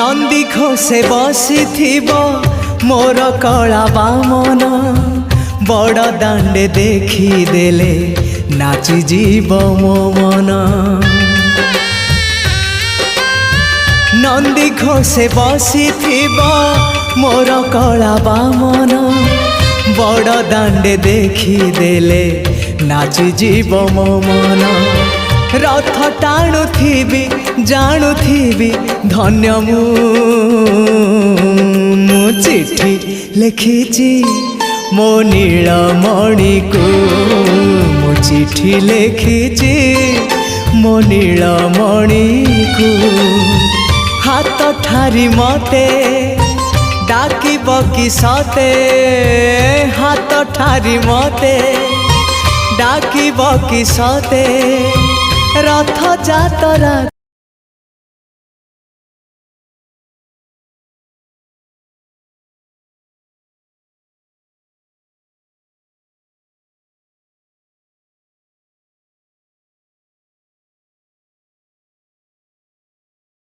नंदी घोषे बसी मोर कला बामन बड़ दांडे देखी देले नाची जीव मो मन। नंदी घोषे बसी मोर कला बामन बड़ दांडे देखी देले नाची जीव मो मन। रथ टाणुथिबी जाणुथिबी धन्य मु चिट्ठी लिखिची मो नीलमणि को मु चिट्ठी लिखिची मो नीलमणि को। हाथ ठारी मते डाकिब कि सते हाथ ठारी मते डाकिब कि सते रथ जातरा।